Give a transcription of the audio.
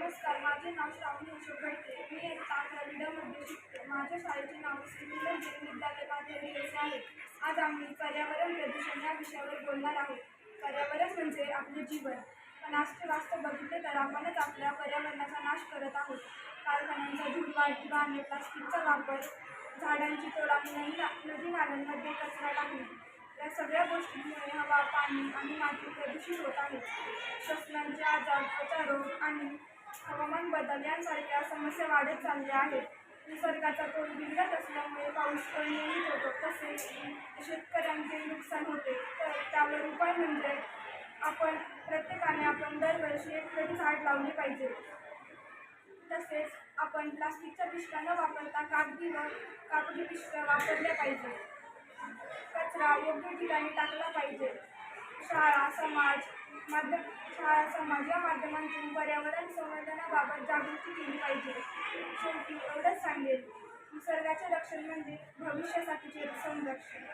नमस्कार, माझे नाव श्रावणी अशोक घडते. मी इयत्ता 11वी ड मध्ये शिकते. माझ्या शाळेचे नाव श्री मिलन जैन विद्यालय पाथर्डी असे आहे. आज आम्ही पर्यावरण प्रदूषण या विषयावर बोलणार आहोत. पर्यावरण म्हणजे आपले जीवन. पण आजचे वास्तव बघितले तर आपणच आपल्या पर्यावरणाचा नाश करत आहोत. कारखान्यांचा धूर, वाहने, प्लास्टिकचा वापर, झाडांची तोड आणि नदी नाल्यांमध्ये कचरा टाकणे या सगळ्या गोष्टींमुळे हवा, पाणी आणि माती प्रदूषित होत आहेत. श्वसनाचे आजार, त्वचारोग आणि हवामान बदल यांसारख्या समस्या वाढत चालल्या आहेत. निसर्गाचा तोल बिघडत असल्यामुळे पाऊस अनियमित होतो, तसेच शेतकऱ्यांचे नुकसान होते. तर त्यावर उपाय म्हणजे प्रत्येकाने दरवर्षी एक तरी झाड लावले पाहिजे. तसेच आपण प्लास्टिकच्या पिशव्या न वापरता कापडी पिशव्या वापरल्या पाहिजे. कचरा योग्य ठिकाणी टाकला पाहिजे. शाळा, समाज या माध्यमांतून पर्यावरण संवर्धनाबाबत जागृती केली पाहिजे. शेवटी एवढंच सांगेल, निसर्गाचे रक्षण म्हणजे भविष्यासाठीचे संरक्षण.